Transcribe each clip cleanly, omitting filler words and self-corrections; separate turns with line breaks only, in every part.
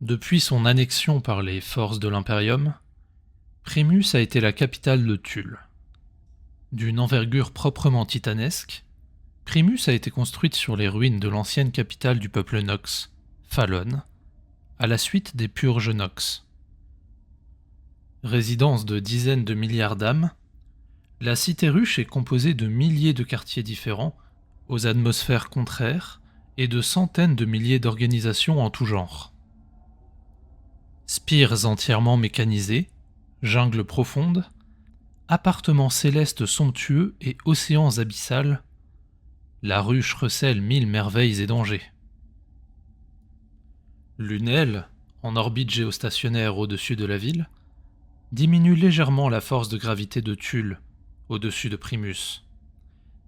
Depuis son annexion par les forces de l'Imperium, Primus a été la capitale de Tulle. D'une envergure proprement titanesque, Primus a été construite sur les ruines de l'ancienne capitale du peuple Nox, Falon, à la suite des purges Nox. Résidence de dizaines de milliards d'âmes, la cité ruche est composée de milliers de quartiers différents, aux atmosphères contraires, et de centaines de milliers d'organisations en tout genre. Spires entièrement mécanisés, jungles profondes, appartements célestes somptueux et océans abyssales, la ruche recèle 1000 merveilles et dangers. Lunel, en orbite géostationnaire au-dessus de la ville, diminue légèrement la force de gravité de Tulle, au-dessus de Primus,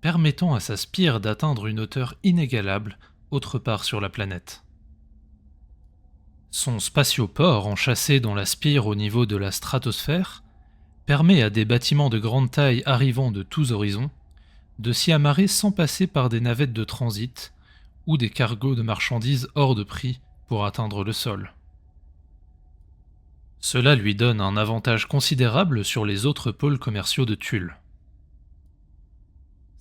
permettant à sa spire d'atteindre une hauteur inégalable autre part sur la planète. Son spatioport, enchâssé dans la spire au niveau de la stratosphère, permet à des bâtiments de grande taille arrivant de tous horizons de s'y amarrer sans passer par des navettes de transit ou des cargos de marchandises hors de prix pour atteindre le sol. Cela lui donne un avantage considérable sur les autres pôles commerciaux de Tulle.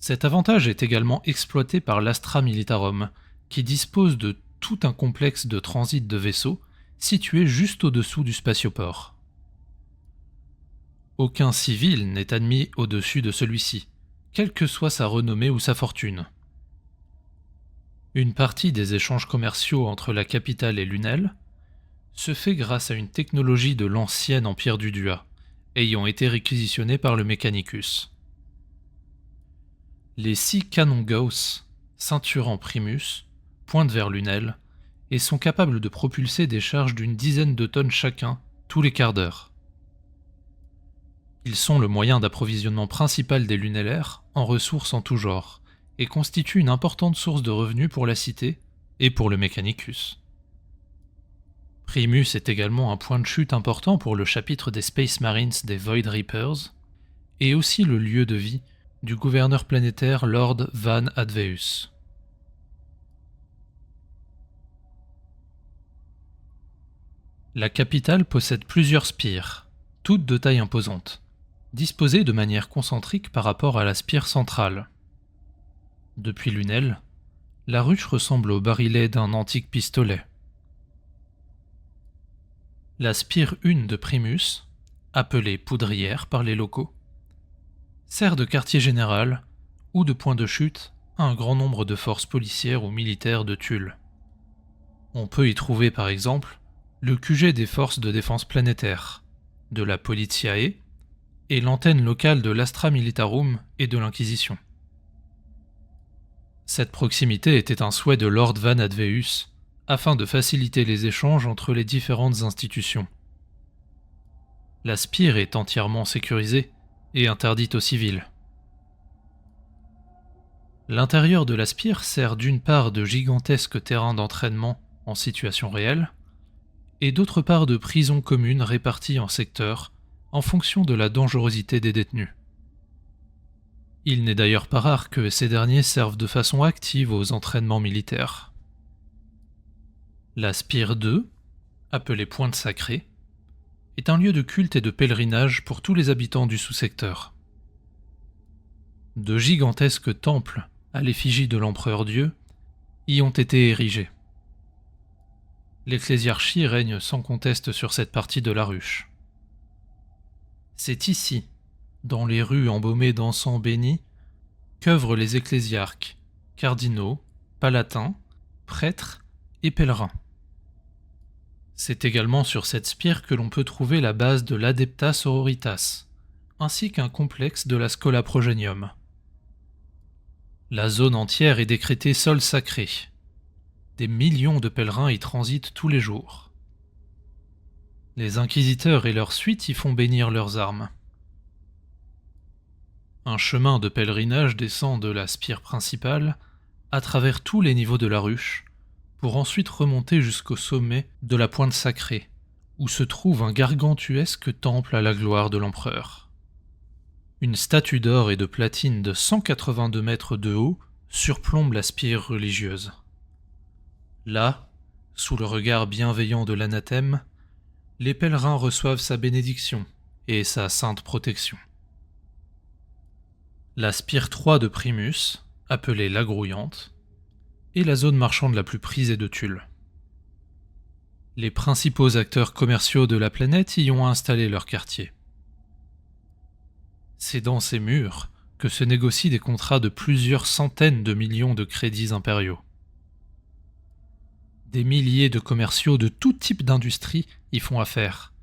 Cet avantage est également exploité par l'Astra Militarum, qui dispose de tout un complexe de transit de vaisseaux situé juste au-dessous du spatioport. Aucun civil n'est admis au-dessus de celui-ci, quelle que soit sa renommée ou sa fortune. Une partie des échanges commerciaux entre la capitale et Lunel se fait grâce à une technologie de l'ancien empire du Dua, ayant été réquisitionnée par le Mechanicus. Les 6 canons Gauss, ceinturant Primus, pointent vers Lunel et sont capables de propulser des charges d'une dizaine de tonnes chacun tous les quarts d'heure. Ils sont le moyen d'approvisionnement principal des Lunellaires en ressources en tout genre et constituent une importante source de revenus pour la cité et pour le Mechanicus. Primus est également un point de chute important pour le chapitre des Space Marines des Void Reapers et aussi le lieu de vie du gouverneur planétaire Lord Van Adveus. La capitale possède plusieurs spires, toutes de taille imposante, disposées de manière concentrique par rapport à la spire centrale. Depuis Lunel, la ruche ressemble au barillet d'un antique pistolet. La spire 1 de Primus, appelée Poudrière par les locaux, sert de quartier général ou de point de chute à un grand nombre de forces policières ou militaires de Tulle. On peut y trouver par exemple le QG des forces de défense planétaire, de la Politiae et l'antenne locale de l'Astra Militarum et de l'Inquisition. Cette proximité était un souhait de Lord Van Adveus afin de faciliter les échanges entre les différentes institutions. La spire est entièrement sécurisée et interdite aux civils. L'intérieur de la spire sert d'une part de gigantesques terrains d'entraînement en situation réelle, et d'autre part de prisons communes réparties en secteurs en fonction de la dangerosité des détenus. Il n'est d'ailleurs pas rare que ces derniers servent de façon active aux entraînements militaires. La Spire 2, appelée Pointe Sacrée, est un lieu de culte et de pèlerinage pour tous les habitants du sous-secteur. De gigantesques temples à l'effigie de l'empereur Dieu y ont été érigés. L'ecclésiarchie règne sans conteste sur cette partie de la ruche. C'est ici, dans les rues embaumées d'encens bénis, qu'œuvrent les ecclésiarques, cardinaux, palatins, prêtres et pèlerins. C'est également sur cette spire que l'on peut trouver la base de l'Adepta Sororitas, ainsi qu'un complexe de la Schola Progenium. La zone entière est décrétée sol sacré. Des millions de pèlerins y transitent tous les jours. Les inquisiteurs et leurs suites y font bénir leurs armes. Un chemin de pèlerinage descend de la spire principale à travers tous les niveaux de la ruche pour ensuite remonter jusqu'au sommet de la Pointe Sacrée, où se trouve un gargantuesque temple à la gloire de l'empereur. Une statue d'or et de platine de 182 mètres de haut surplombe la spire religieuse. Là Sous le regard bienveillant de l'anathème, les pèlerins reçoivent sa bénédiction et sa sainte protection. La spire 3 de Primus, appelée la Grouillante, est la zone marchande la plus prisée de Tulle. Les principaux acteurs commerciaux de la planète y ont installé leur quartier. C'est dans ces murs que se négocient des contrats de plusieurs centaines de millions de crédits impériaux. Des milliers de commerciaux de tout type d'industrie y font affaire,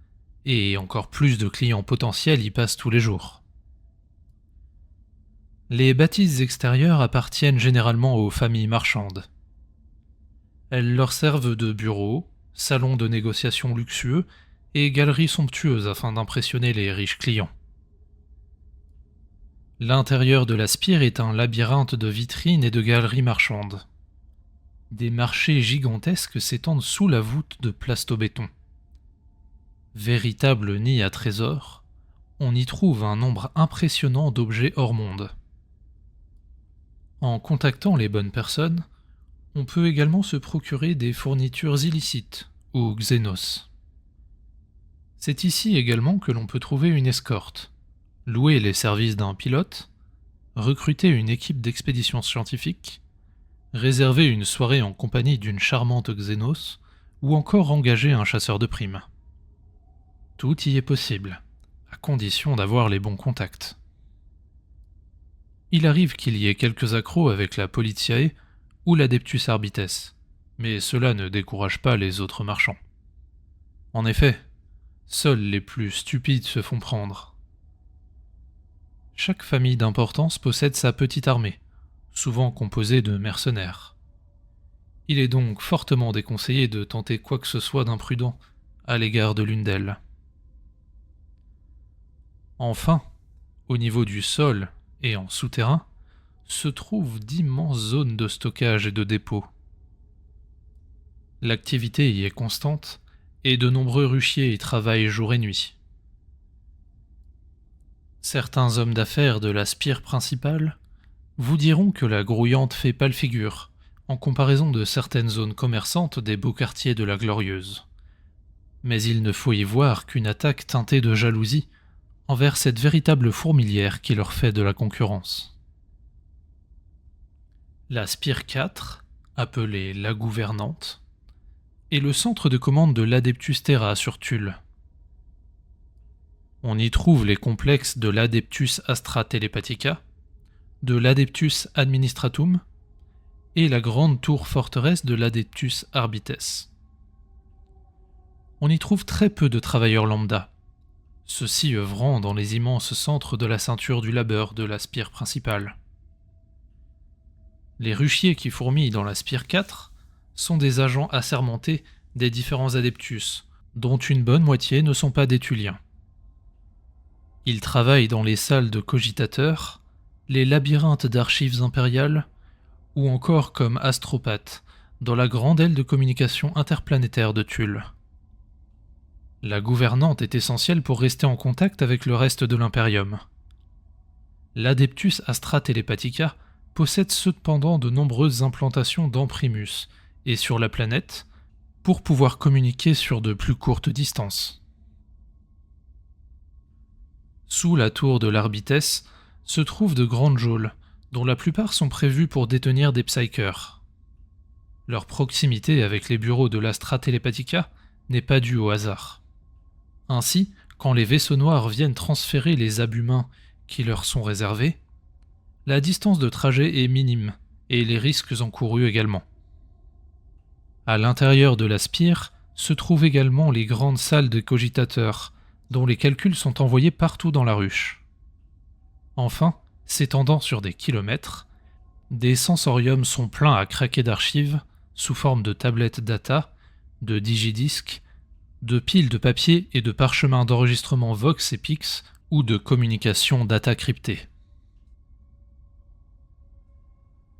et encore plus de clients potentiels y passent tous les jours. Les bâtisses extérieures appartiennent généralement aux familles marchandes. Elles leur servent de bureaux, salons de négociation luxueux et galeries somptueuses afin d'impressionner les riches clients. L'intérieur de la spire est un labyrinthe de vitrines et de galeries marchandes. Des marchés gigantesques s'étendent sous la voûte de plastobéton. Véritable nid à trésors, on y trouve un nombre impressionnant d'objets hors monde. En contactant les bonnes personnes, on peut également se procurer des fournitures illicites ou xénos. C'est ici également que l'on peut trouver une escorte, louer les services d'un pilote, recruter une équipe d'expédition scientifique, réserver une soirée en compagnie d'une charmante xénos ou encore engager un chasseur de primes. Tout y est possible, à condition d'avoir les bons contacts. Il arrive qu'il y ait quelques accros avec la Politiae ou l'Adeptus Arbites, mais cela ne décourage pas les autres marchands. En effet, seuls les plus stupides se font prendre. Chaque famille d'importance possède sa petite armée, souvent composée de mercenaires. Il est donc fortement déconseillé de tenter quoi que ce soit d'imprudent à l'égard de l'une d'elles. Enfin, au niveau du sol et en souterrain, se trouvent d'immenses zones de stockage et de dépôt. L'activité y est constante et de nombreux ruchiers y travaillent jour et nuit. Certains hommes d'affaires de la spire principale vous diront que la Grouillante fait pâle figure en comparaison de certaines zones commerçantes des beaux quartiers de la Glorieuse. Mais il ne faut y voir qu'une attaque teintée de jalousie envers cette véritable fourmilière qui leur fait de la concurrence. La spire 4, appelée la Gouvernante, est le centre de commande de l'Adeptus Terra sur Tulle. On y trouve les complexes de l'Adeptus Astra Telepathica, de l'Adeptus Administratum et la grande tour forteresse de l'Adeptus Arbites. On y trouve très peu de travailleurs lambda, ceux-ci œuvrant dans les immenses centres de la ceinture du labeur de la spire principale. Les ruchiers qui fourmillent dans la spire 4 sont des agents assermentés des différents adeptus, dont une bonne moitié ne sont pas des Tulliens. Ils travaillent dans les salles de cogitateurs, les labyrinthes d'archives impériales, ou encore comme astropathes dans la grande aile de communication interplanétaire de Tulle. La gouvernante est essentielle pour rester en contact avec le reste de l'Imperium. L'Adeptus Astra Telepathica possède cependant de nombreuses implantations dans Primus et sur la planète pour pouvoir communiquer sur de plus courtes distances. Sous la tour de l'Arbites se trouvent de grandes geôles, dont la plupart sont prévues pour détenir des psychers. Leur proximité avec les bureaux de l'Astra Telepathica n'est pas due au hasard. Ainsi, quand les vaisseaux noirs viennent transférer les abhumains qui leur sont réservés, la distance de trajet est minime et les risques encourus également. À l'intérieur de la spire se trouvent également les grandes salles de cogitateurs, dont les calculs sont envoyés partout dans la ruche. Enfin, s'étendant sur des kilomètres, des sensoriums sont pleins à craquer d'archives sous forme de tablettes data, de digidisques, de piles de papier et de parchemins d'enregistrement Vox et Pix ou de communication data cryptée.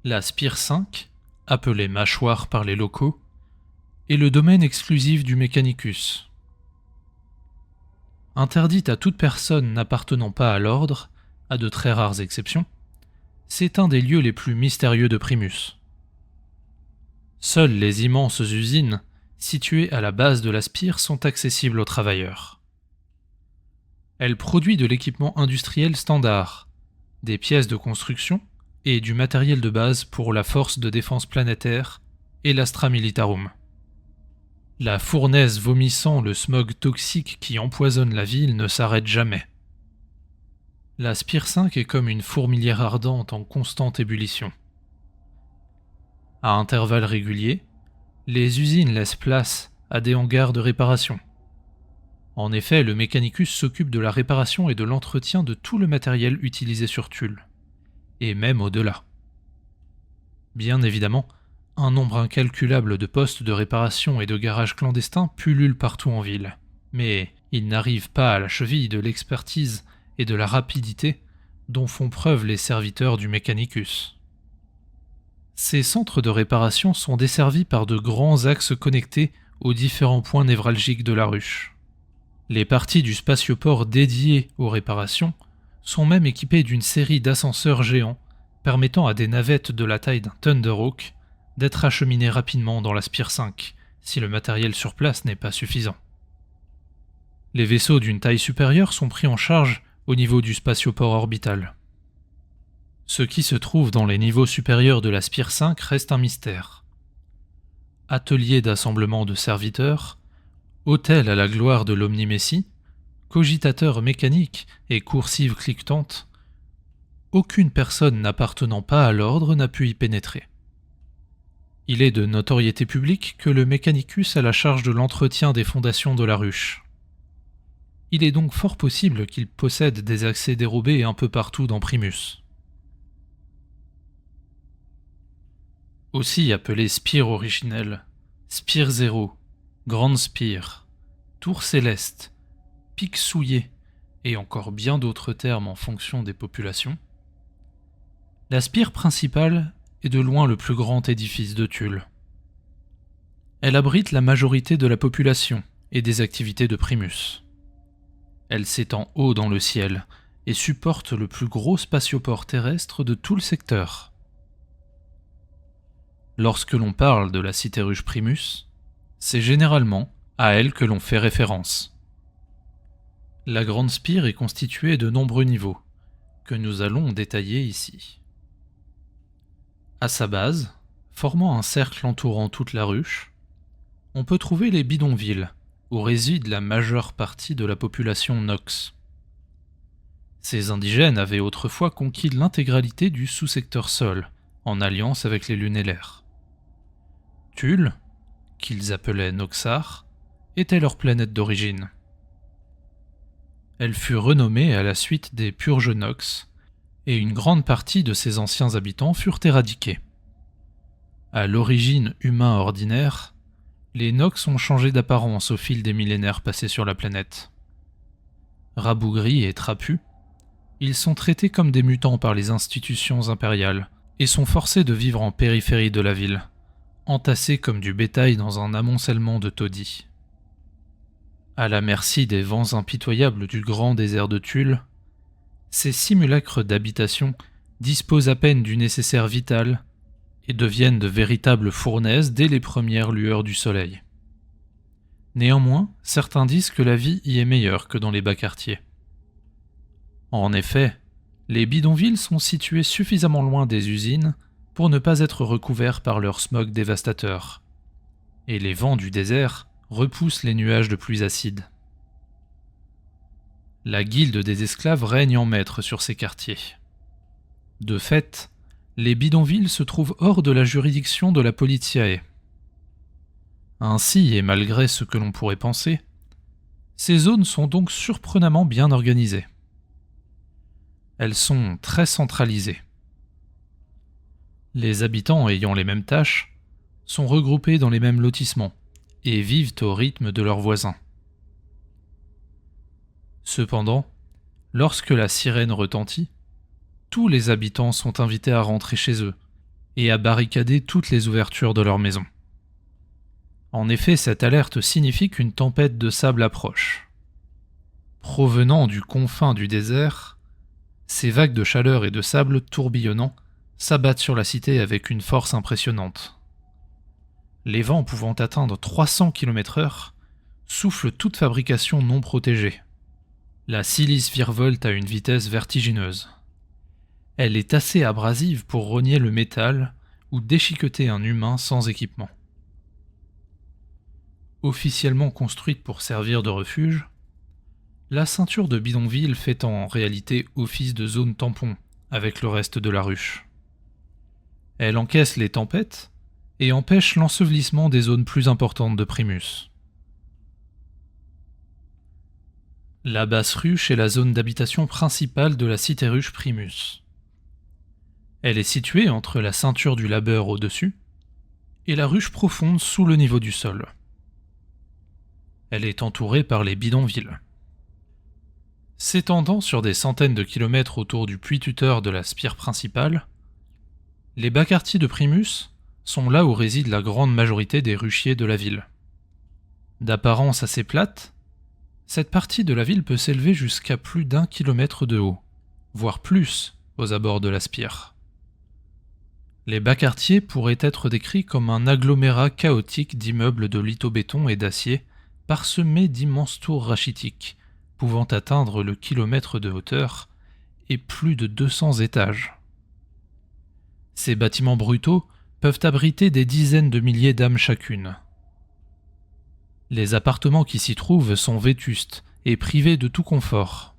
La Spire 5, appelée Mâchoire par les locaux, est le domaine exclusif du Mechanicus. Interdite à toute personne n'appartenant pas à l'ordre, à de très rares exceptions, c'est un des lieux les plus mystérieux de Primus. Seules les immenses usines situées à la base de la spire, sont accessibles aux travailleurs. Elle produit de l'équipement industriel standard, des pièces de construction et du matériel de base pour la force de défense planétaire et l'Astra Militarum. La fournaise vomissant le smog toxique qui empoisonne la ville ne s'arrête jamais. La Spire 5 est comme une fourmilière ardente en constante ébullition. À intervalles réguliers, les usines laissent place à des hangars de réparation. En effet, le Mechanicus s'occupe de la réparation et de l'entretien de tout le matériel utilisé sur Tulle, et même au-delà. Bien évidemment, un nombre incalculable de postes de réparation et de garages clandestins pullulent partout en ville, mais ils n'arrivent pas à la cheville de l'expertise et de la rapidité dont font preuve les serviteurs du Mechanicus. Ces centres de réparation sont desservis par de grands axes connectés aux différents points névralgiques de la ruche. Les parties du spatioport dédiées aux réparations sont même équipées d'une série d'ascenseurs géants permettant à des navettes de la taille d'un Thunderhawk d'être acheminées rapidement dans la Spire 5 si le matériel sur place n'est pas suffisant. Les vaisseaux d'une taille supérieure sont pris en charge au niveau du spatioport orbital. Ce qui se trouve dans les niveaux supérieurs de la Spire 5 reste un mystère. Atelier d'assemblement de serviteurs, hôtel à la gloire de l'Omnimessie, cogitateur mécanique et coursive cliquetante, aucune personne n'appartenant pas à l'ordre n'a pu y pénétrer. Il est de notoriété publique que le Mechanicus a la charge de l'entretien des fondations de la ruche. Il est donc fort possible qu'il possède des accès dérobés un peu partout dans Primus. Aussi appelée spire originelle, spire 0, grande spire, tour céleste, pic souillé et encore bien d'autres termes en fonction des populations, la spire principale est de loin le plus grand édifice de Tulle. Elle abrite la majorité de la population et des activités de Primus. Elle s'étend haut dans le ciel et supporte le plus gros spatioport terrestre de tout le secteur. Lorsque l'on parle de la cité-ruche Primus, c'est généralement à elle que l'on fait référence. La grande spire est constituée de nombreux niveaux, que nous allons détailler ici. À sa base, formant un cercle entourant toute la ruche, on peut trouver les bidonvilles, où réside la majeure partie de la population Nox. Ces indigènes avaient autrefois conquis l'intégralité du sous-secteur sol, en alliance avec les Lunellaires. Tulle, qu'ils appelaient Noxar, était leur planète d'origine. Elle fut renommée à la suite des purges Nox, et une grande partie de ses anciens habitants furent éradiqués. À l'origine humain ordinaire, les Nox ont changé d'apparence au fil des millénaires passés sur la planète. Rabougris et trapus, ils sont traités comme des mutants par les institutions impériales et sont forcés de vivre en périphérie de la ville, entassés comme du bétail dans un amoncellement de taudis. À la merci des vents impitoyables du grand désert de Tulle, ces simulacres d'habitation disposent à peine du nécessaire vital et deviennent de véritables fournaises dès les premières lueurs du soleil. Néanmoins, certains disent que la vie y est meilleure que dans les bas quartiers. En effet, les bidonvilles sont situés suffisamment loin des usines pour ne pas être recouverts par leur smog dévastateur, et les vents du désert repoussent les nuages de pluie acide. La guilde des esclaves règne en maître sur ces quartiers. De fait, les bidonvilles se trouvent hors de la juridiction de la Politiae. Ainsi, et malgré ce que l'on pourrait penser, ces zones sont donc surprenamment bien organisées. Elles sont très centralisées. Les habitants ayant les mêmes tâches sont regroupés dans les mêmes lotissements et vivent au rythme de leurs voisins. Cependant, lorsque la sirène retentit, tous les habitants sont invités à rentrer chez eux et à barricader toutes les ouvertures de leur maison. En effet, cette alerte signifie qu'une tempête de sable approche. Provenant du confin du désert, ces vagues de chaleur et de sable tourbillonnant s'abattent sur la cité avec une force impressionnante. les vents pouvant atteindre 300 km/h soufflent toute fabrication non protégée. La silice virevolte à une vitesse vertigineuse. Elle est assez abrasive pour rogner le métal ou déchiqueter un humain sans équipement. Officiellement construite pour servir de refuge, la ceinture de bidonville fait en réalité office de zone tampon avec le reste de la ruche. Elle encaisse les tempêtes et empêche l'ensevelissement des zones plus importantes de Primus. La basse ruche est la zone d'habitation principale de la cité ruche Primus. Elle est située entre la ceinture du labeur au-dessus et la ruche profonde sous le niveau du sol. Elle est entourée par les bidonvilles. S'étendant sur des centaines de kilomètres autour du puits tuteur de la spire principale, les bas quartiers de Primus sont là où réside la grande majorité des ruchiers de la ville. D'apparence assez plate, cette partie de la ville peut s'élever jusqu'à plus d'1 kilomètre de haut, voire plus aux abords de la spire. Les bas quartiers pourraient être décrits comme un agglomérat chaotique d'immeubles de lithobéton et d'acier parsemés d'immenses tours rachitiques, pouvant atteindre le kilomètre de hauteur et plus de 200 étages. Ces bâtiments brutaux peuvent abriter des dizaines de milliers d'âmes chacune. Les appartements qui s'y trouvent sont vétustes et privés de tout confort.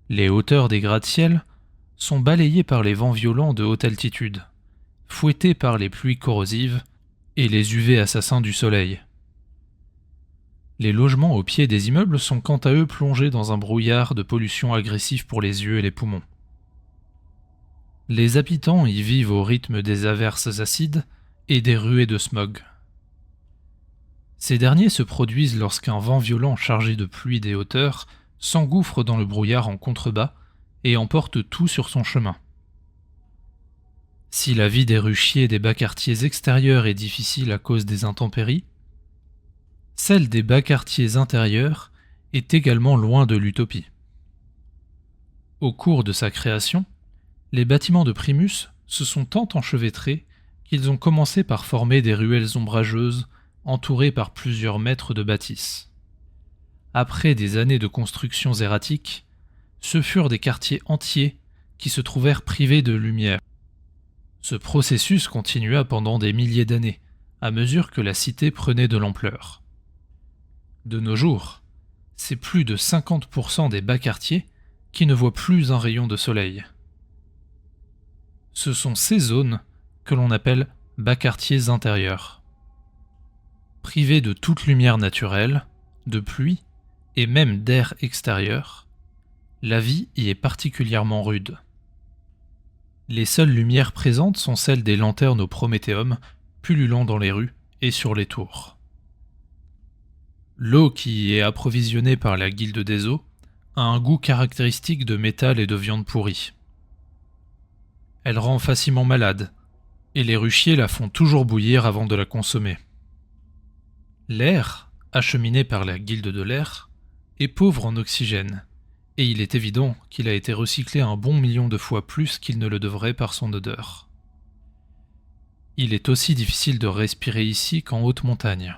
Les hauteurs des gratte-ciel sont balayées par les vents violents de haute altitude, fouettés par les pluies corrosives et les UV assassins du soleil. Les logements au pied des immeubles sont quant à eux plongés dans un brouillard de pollution agressive pour les yeux et les poumons. Les habitants y vivent au rythme des averses acides et des ruées de smog. Ces derniers se produisent lorsqu'un vent violent chargé de pluie des hauteurs s'engouffre dans le brouillard en contrebas et emporte tout sur son chemin. Si la vie des ruchiers des bas quartiers extérieurs est difficile à cause des intempéries, celle des bas quartiers intérieurs est également loin de l'utopie. Au cours de sa création, les bâtiments de Primus se sont tant enchevêtrés qu'ils ont commencé par former des ruelles ombrageuses entourées par plusieurs mètres de bâtisses. Après des années de constructions erratiques, ce furent des quartiers entiers qui se trouvèrent privés de lumière. Ce processus continua pendant des milliers d'années, à mesure que la cité prenait de l'ampleur. De nos jours, c'est plus de 50% des bas quartiers qui ne voient plus un rayon de soleil. Ce sont ces zones que l'on appelle bas quartiers intérieurs. Privés de toute lumière naturelle, de pluie et même d'air extérieur, la vie y est particulièrement rude. Les seules lumières présentes sont celles des lanternes au prométhéum, pullulant dans les rues et sur les tours. L'eau qui y est approvisionnée par la guilde des eaux a un goût caractéristique de métal et de viande pourrie. Elle rend facilement malade, et les ruchiers la font toujours bouillir avant de la consommer. L'air, acheminé par la guilde de l'air, est pauvre en oxygène, et il est évident qu'il a été recyclé un bon million de fois plus qu'il ne le devrait par son odeur. Il est aussi difficile de respirer ici qu'en haute montagne.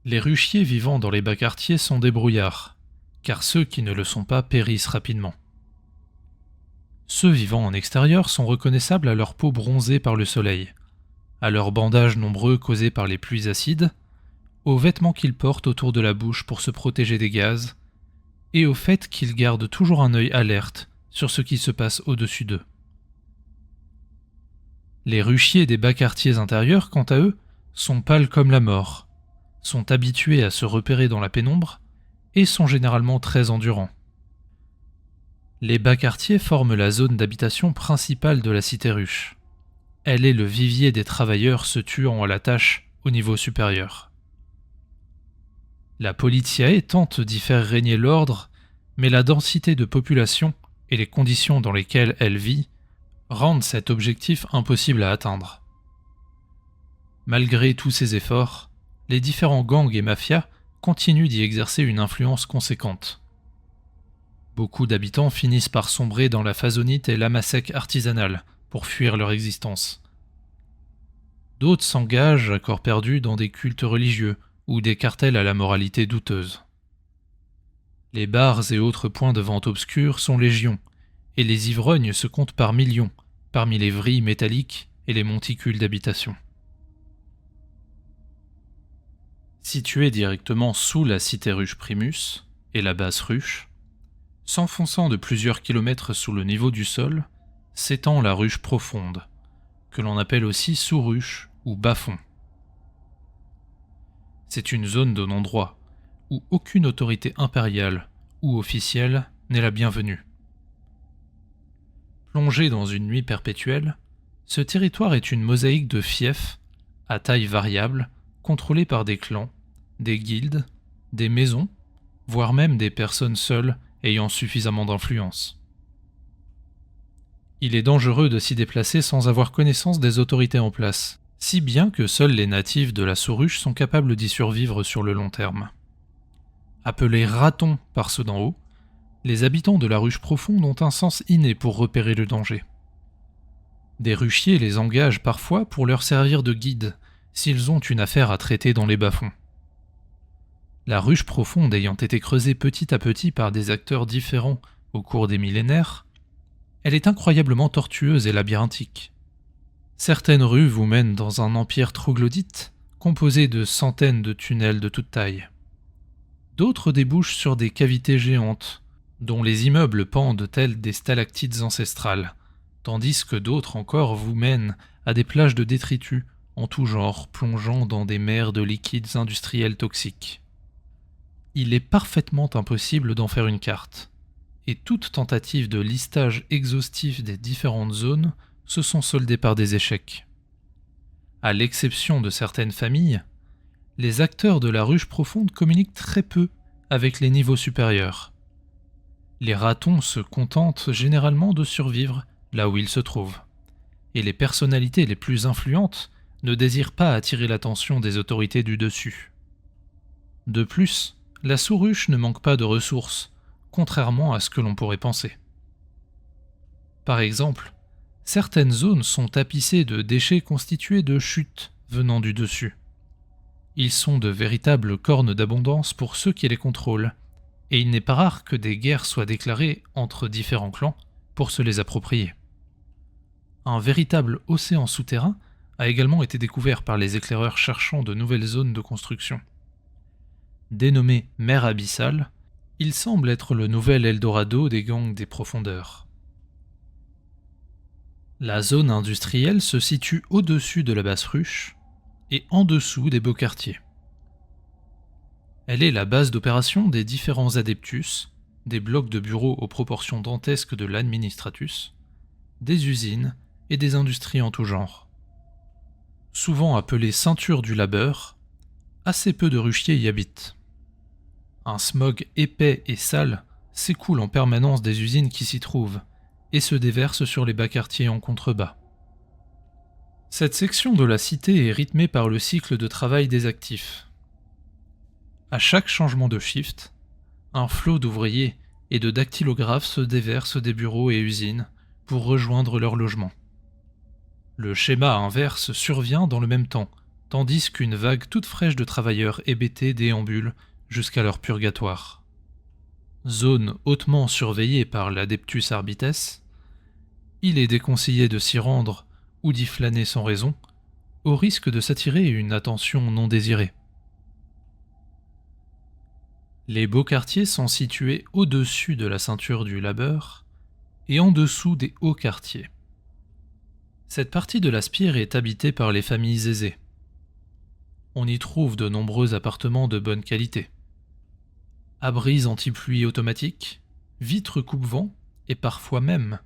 Les ruchiers vivant dans les bas quartiers sont des brouillards, car ceux qui ne le sont pas périssent rapidement. Ceux vivant en extérieur sont reconnaissables à leur peau bronzée par le soleil, à leurs bandages nombreux causés par les pluies acides, aux vêtements qu'ils portent autour de la bouche pour se protéger des gaz, et au fait qu'ils gardent toujours un œil alerte sur ce qui se passe au-dessus d'eux. Les ruchiers des bas quartiers intérieurs, quant à eux, sont pâles comme la mort, sont habitués à se repérer dans la pénombre et sont généralement très endurants. Les bas quartiers forment la zone d'habitation principale de la cité ruche. Elle est le vivier des travailleurs se tuant à la tâche au niveau supérieur. La Politiae tente d'y faire régner l'ordre, mais la densité de population et les conditions dans lesquelles elle vit rendent cet objectif impossible à atteindre. Malgré tous ces efforts, les différents gangs et mafias continuent d'y exercer une influence conséquente. Beaucoup d'habitants finissent par sombrer dans la phasonite et l'amasec artisanale pour fuir leur existence. D'autres s'engagent à corps perdu dans des cultes religieux ou des cartels à la moralité douteuse. Les bars et autres points de vente obscurs sont légion, et les ivrognes se comptent par millions, parmi les vrilles métalliques et les monticules d'habitation. Située directement sous la cité ruche Primus et la basse ruche, s'enfonçant de plusieurs kilomètres sous le niveau du sol, s'étend la ruche profonde, que l'on appelle aussi sous-ruche ou bas-fond. C'est une zone de non-droit, où aucune autorité impériale ou officielle n'est la bienvenue. Plongé dans une nuit perpétuelle, ce territoire est une mosaïque de fiefs, à taille variable, contrôlés par des clans, des guildes, des maisons, voire même des personnes seules ayant suffisamment d'influence. Il est dangereux de s'y déplacer sans avoir connaissance des autorités en place, si bien que seuls les natifs de la Sous-Ruche sont capables d'y survivre sur le long terme. Appelés ratons par ceux d'en haut, les habitants de la ruche profonde ont un sens inné pour repérer le danger. Des ruchiers les engagent parfois pour leur servir de guide, s'ils ont une affaire à traiter dans les bas-fonds. La ruche profonde ayant été creusée petit à petit par des acteurs différents au cours des millénaires, elle est incroyablement tortueuse et labyrinthique. Certaines rues vous mènent dans un empire troglodyte, composé de centaines de tunnels de toute taille. D'autres débouchent sur des cavités géantes, dont les immeubles pendent tels des stalactites ancestrales, tandis que d'autres encore vous mènent à des plages de détritus en tout genre, plongeant dans des mers de liquides industriels toxiques. Il est parfaitement impossible d'en faire une carte, et toute tentative de listage exhaustif des différentes zones se sont soldées par des échecs. À l'exception de certaines familles, les acteurs de la ruche profonde communiquent très peu avec les niveaux supérieurs. Les ratons se contentent généralement de survivre là où ils se trouvent, et les personnalités les plus influentes ne désirent pas attirer l'attention des autorités du dessus. De plus, la sous-ruche ne manque pas de ressources, contrairement à ce que l'on pourrait penser. Par exemple, certaines zones sont tapissées de déchets constitués de chutes venant du dessus. Ils sont de véritables cornes d'abondance pour ceux qui les contrôlent, et il n'est pas rare que des guerres soient déclarées entre différents clans pour se les approprier. Un véritable océan souterrain a également été découvert par les éclaireurs cherchant de nouvelles zones de construction. Dénommé mer abyssale, il semble être le nouvel Eldorado des gangs des profondeurs. La zone industrielle se situe au-dessus de la basse ruche et en dessous des beaux quartiers. Elle est la base d'opération des différents adeptus, des blocs de bureaux aux proportions dantesques de l'administratus, des usines et des industries en tout genre. Souvent appelée ceinture du labeur, assez peu de ruchiers y habitent. Un smog épais et sale s'écoule en permanence des usines qui s'y trouvent et se déverse sur les bas quartiers en contrebas. Cette section de la cité est rythmée par le cycle de travail des actifs. À chaque changement de shift, un flot d'ouvriers et de dactylographes se déverse des bureaux et usines pour rejoindre leur logement. Le schéma inverse survient dans le même temps, tandis qu'une vague toute fraîche de travailleurs hébétés déambule jusqu'à leur purgatoire. Zone hautement surveillée par l'Adeptus Arbites, il est déconseillé de s'y rendre ou d'y flâner sans raison, au risque de s'attirer une attention non désirée. Les beaux quartiers sont situés au-dessus de la ceinture du labeur et en dessous des hauts quartiers. Cette partie de la spire est habitée par les familles aisées. On y trouve de nombreux appartements de bonne qualité. Abris anti-pluie automatiques, vitres coupe-vent et parfois même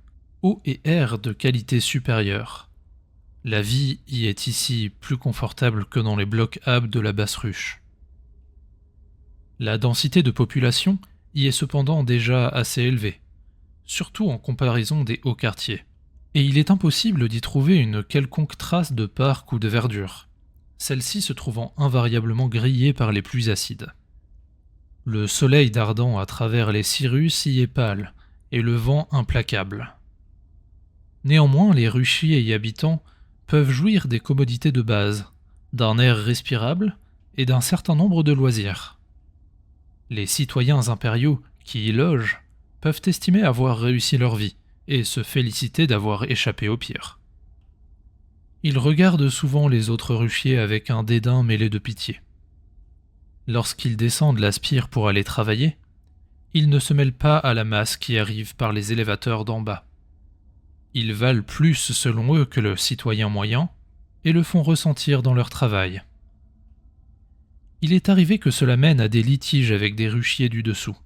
eau et air de qualité supérieure. La vie y est ici plus confortable que dans les blocs AB de la basse ruche. La densité de population y est cependant déjà assez élevée, surtout en comparaison des hauts quartiers, et il est impossible d'y trouver une quelconque trace de parc ou de verdure, celle-ci se trouvant invariablement grillée par les pluies acides. Le soleil dardant à travers les cirrus y est pâle, et le vent implacable. Néanmoins, les ruchiers y habitants peuvent jouir des commodités de base, d'un air respirable et d'un certain nombre de loisirs. Les citoyens impériaux qui y logent peuvent estimer avoir réussi leur vie et se féliciter d'avoir échappé au pire. Ils regardent souvent les autres ruchiers avec un dédain mêlé de pitié. Lorsqu'ils descendent la spire pour aller travailler, ils ne se mêlent pas à la masse qui arrive par les élévateurs d'en bas. Ils valent plus selon eux que le citoyen moyen et le font ressentir dans leur travail. Il est arrivé que cela mène à des litiges avec des ruchiers du dessous,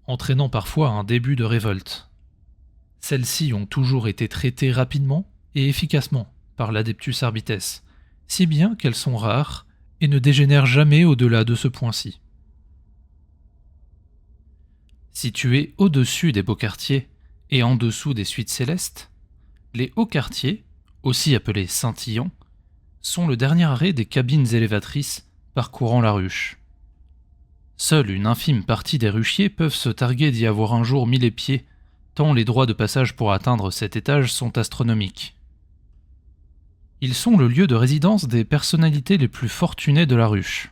entraînant parfois un début de révolte. Celles-ci ont toujours été traitées rapidement et efficacement par l'Adeptus Arbites, si bien qu'elles sont rares et ne dégénèrent jamais au-delà de ce point-ci. Situés au-dessus des beaux quartiers et en dessous des suites célestes, les hauts quartiers, aussi appelés scintillants, sont le dernier arrêt des cabines élévatrices parcourant la ruche. Seule une infime partie des ruchiers peuvent se targuer d'y avoir un jour mis les pieds, tant les droits de passage pour atteindre cet étage sont astronomiques. Ils sont le lieu de résidence des personnalités les plus fortunées de la ruche.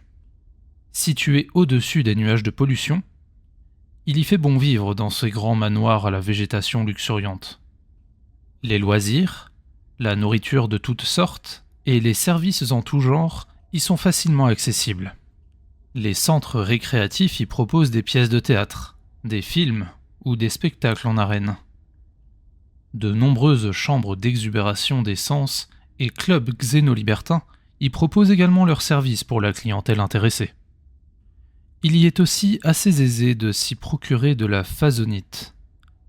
Situés au-dessus des nuages de pollution, il y fait bon vivre dans ces grands manoirs à la végétation luxuriante. Les loisirs, la nourriture de toutes sortes et les services en tout genre y sont facilement accessibles. Les centres récréatifs y proposent des pièces de théâtre, des films ou des spectacles en arène. De nombreuses chambres d'exubération des sens et clubs xénolibertins y proposent également leurs services pour la clientèle intéressée. Il y est aussi assez aisé de s'y procurer de la phasonite.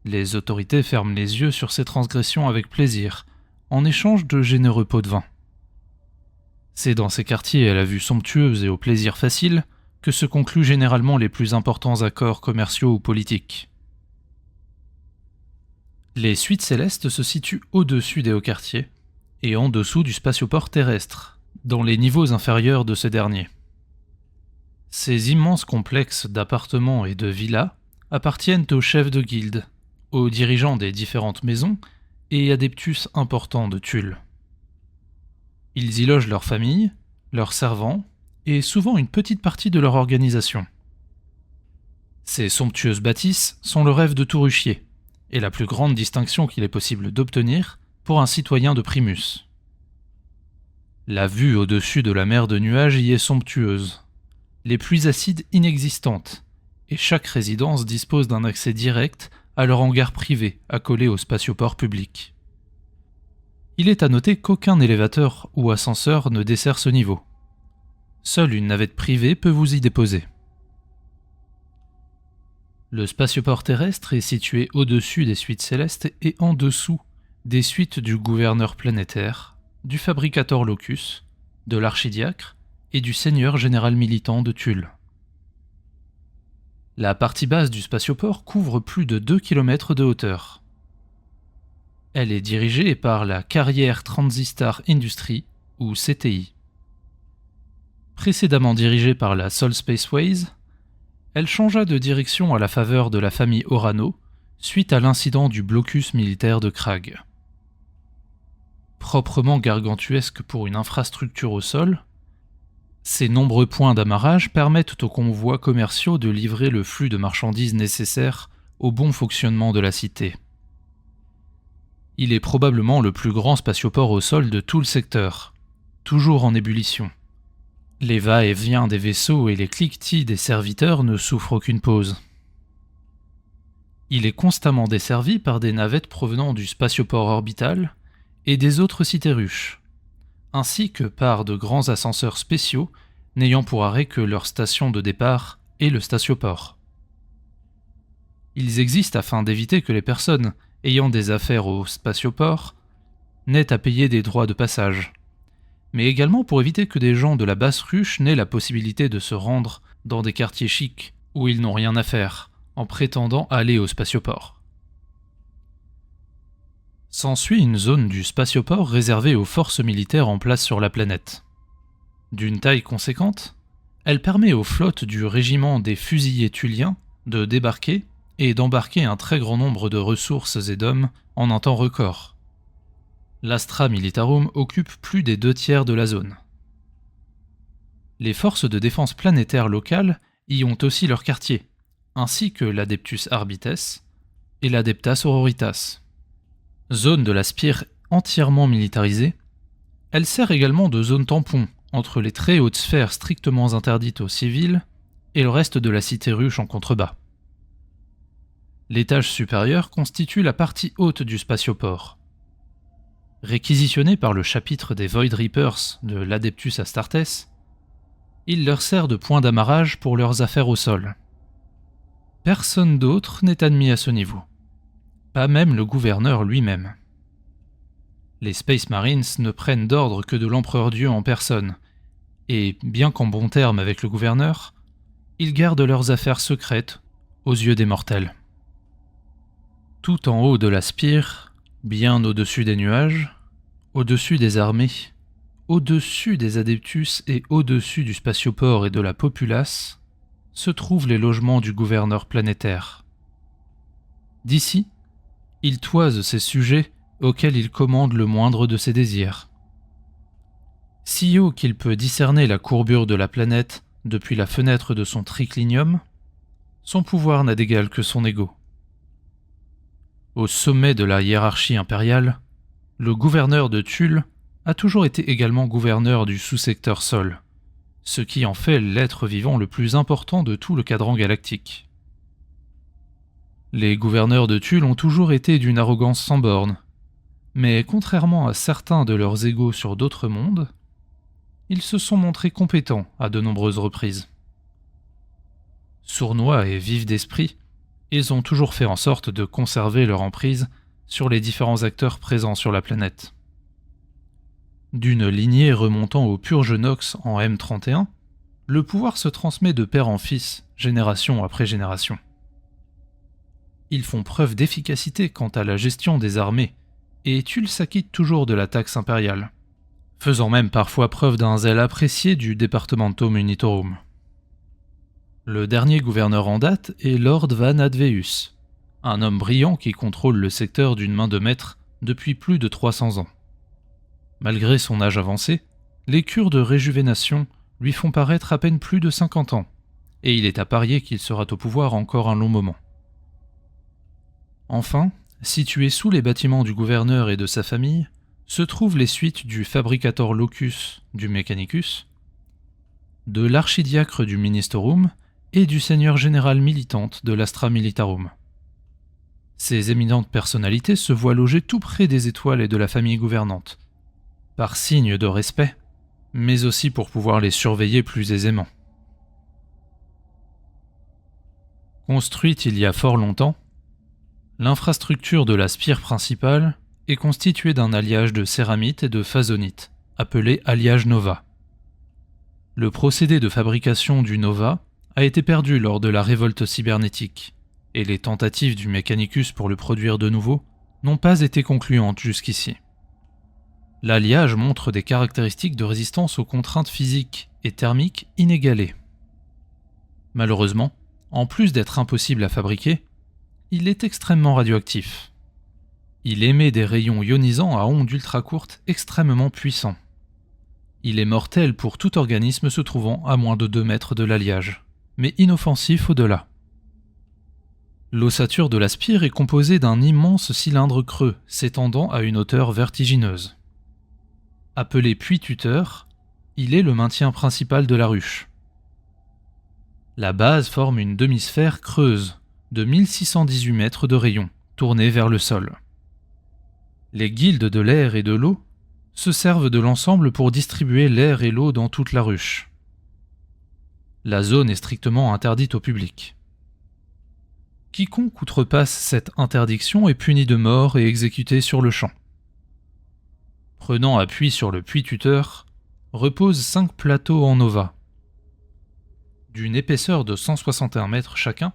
Les autorités ferment les yeux sur ces transgressions avec plaisir, en échange de généreux pots de vin. C'est dans ces quartiers à la vue somptueuse et au plaisir facile que se concluent généralement les plus importants accords commerciaux ou politiques. Les suites célestes se situent au-dessus des hauts quartiers et en dessous du spatioport terrestre, dans les niveaux inférieurs de ce dernier. Ces immenses complexes d'appartements et de villas appartiennent aux chefs de guilde, aux dirigeants des différentes maisons et adeptus importants de Tulle. Ils y logent leurs familles, leurs servants et souvent une petite partie de leur organisation. Ces somptueuses bâtisses sont le rêve de tout ruchier et la plus grande distinction qu'il est possible d'obtenir pour un citoyen de Primus. La vue au-dessus de la mer de nuages y est somptueuse, les pluies acides inexistantes, et chaque résidence dispose d'un accès direct à leur hangar privé accolé au spatioport public. Il est à noter qu'aucun élévateur ou ascenseur ne dessert ce niveau. Seule une navette privée peut vous y déposer. Le spatioport terrestre est situé au-dessus des suites célestes et en dessous des suites du gouverneur planétaire, du fabricator locus, de l'archidiacre et du seigneur général militant de Tulle. La partie basse du spatioport couvre plus de 2 km de hauteur. Elle est dirigée par la Carrière Transistar Industry, ou CTI. Précédemment dirigée par la Sol Spaceways, elle changea de direction à la faveur de la famille Orano suite à l'incident du blocus militaire de Krag. Proprement gargantuesque pour une infrastructure au sol, ces nombreux points d'amarrage permettent aux convois commerciaux de livrer le flux de marchandises nécessaire au bon fonctionnement de la cité. Il est probablement le plus grand spatioport au sol de tout le secteur, toujours en ébullition. Les va-et-vient des vaisseaux et les cliquetis des serviteurs ne souffrent aucune pause. Il est constamment desservi par des navettes provenant du spatioport orbital et des autres cités ruches, ainsi que par de grands ascenseurs spéciaux n'ayant pour arrêt que leur station de départ et le spatioport. Ils existent afin d'éviter que les personnes ayant des affaires au spatioport n'aient à payer des droits de passage, mais également pour éviter que des gens de la basse ruche n'aient la possibilité de se rendre dans des quartiers chics où ils n'ont rien à faire, en prétendant aller au spatioport. S'ensuit une zone du spatioport réservée aux forces militaires en place sur la planète. D'une taille conséquente, elle permet aux flottes du régiment des fusiliers tulliens de débarquer et d'embarquer un très grand nombre de ressources et d'hommes en un temps record. l'Astra Militarum occupe plus des 2/3 de la zone. Les forces de défense planétaire locales y ont aussi leur quartier, ainsi que l'Adeptus Arbites et l'Adepta Sororitas. Zone de la Spire entièrement militarisée, elle sert également de zone tampon entre les très hautes sphères strictement interdites aux civils et le reste de la cité ruche en contrebas. L'étage supérieur constitue la partie haute du spatioport. Réquisitionné par le chapitre des Void Reapers de l'Adeptus Astartes, il leur sert de point d'amarrage pour leurs affaires au sol. Personne d'autre n'est admis à ce niveau, pas même le gouverneur lui-même. Les Space Marines ne prennent d'ordre que de l'Empereur Dieu en personne, et, bien qu'en bon terme avec le gouverneur, ils gardent leurs affaires secrètes aux yeux des mortels. Tout en haut de la spire, bien au-dessus des nuages, au-dessus des armées, au-dessus des Adeptus et au-dessus du spatioport et de la populace, se trouvent les logements du gouverneur planétaire. D'ici, il toise ses sujets auxquels il commande le moindre de ses désirs. Si haut qu'il peut discerner la courbure de la planète depuis la fenêtre de son triclinium, son pouvoir n'a d'égal que son ego. Au sommet de la hiérarchie impériale, le gouverneur de Tulle a toujours été également gouverneur du sous-secteur Sol, ce qui en fait l'être vivant le plus important de tout le cadran galactique. Les gouverneurs de Tulle ont toujours été d'une arrogance sans borne, mais contrairement à certains de leurs égaux sur d'autres mondes, ils se sont montrés compétents à de nombreuses reprises. Sournois et vifs d'esprit, ils ont toujours fait en sorte de conserver leur emprise sur les différents acteurs présents sur la planète. D'une lignée remontant au purge Nox en M31, le pouvoir se transmet de père en fils, génération après génération. Ils font preuve d'efficacité quant à la gestion des armées, et Tulle s'acquitte toujours de la taxe impériale, faisant même parfois preuve d'un zèle apprécié du Departamento Munitorum. Le dernier gouverneur en date est Lord Van Adveus, un homme brillant qui contrôle le secteur d'une main de maître depuis plus de 300 ans. Malgré son âge avancé, les cures de réjuvénation lui font paraître à peine plus de 50 ans, et il est à parier qu'il sera au pouvoir encore un long moment. Enfin, situé sous les bâtiments du gouverneur et de sa famille, se trouvent les suites du Fabricator Locus du Mechanicus, de l'archidiacre du Ministerum et du seigneur général militante de l'Astra Militarum. Ces éminentes personnalités se voient loger tout près des étoiles et de la famille gouvernante, par signe de respect, mais aussi pour pouvoir les surveiller plus aisément. Construite il y a fort longtemps, l'infrastructure de la spire principale est constituée d'un alliage de céramite et de phasonite, appelé alliage Nova. Le procédé de fabrication du Nova a été perdu lors de la révolte cybernétique, et les tentatives du Mechanicus pour le produire de nouveau n'ont pas été concluantes jusqu'ici. L'alliage montre des caractéristiques de résistance aux contraintes physiques et thermiques inégalées. Malheureusement, en plus d'être impossible à fabriquer, il est extrêmement radioactif. Il émet des rayons ionisants à ondes ultra courtes extrêmement puissants. Il est mortel pour tout organisme se trouvant à moins de 2 mètres de l'alliage, mais inoffensif au-delà. L'ossature de la spire est composée d'un immense cylindre creux s'étendant à une hauteur vertigineuse. Appelé puits tuteur, il est le maintien principal de la ruche. La base forme une demi-sphère creuse de 1618 mètres de rayon, tournée vers le sol. Les guildes de l'air et de l'eau se servent de l'ensemble pour distribuer l'air et l'eau dans toute la ruche. La zone est strictement interdite au public. Quiconque outrepasse cette interdiction est puni de mort et exécuté sur le champ. Prenant appui sur le puits tuteur, reposent 5 plateaux en Nova. D'une épaisseur de 161 mètres chacun,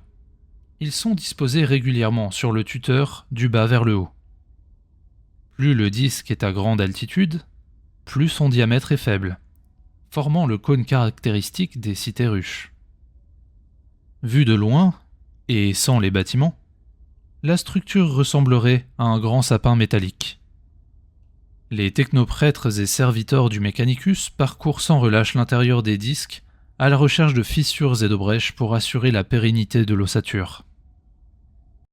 ils sont disposés régulièrement sur le tuteur du bas vers le haut. Plus le disque est à grande altitude, plus son diamètre est faible, formant le cône caractéristique des cités ruches. Vu de loin, et sans les bâtiments, la structure ressemblerait à un grand sapin métallique. Les technoprêtres et serviteurs du Mechanicus parcourent sans relâche l'intérieur des disques à la recherche de fissures et de brèches pour assurer la pérennité de l'ossature.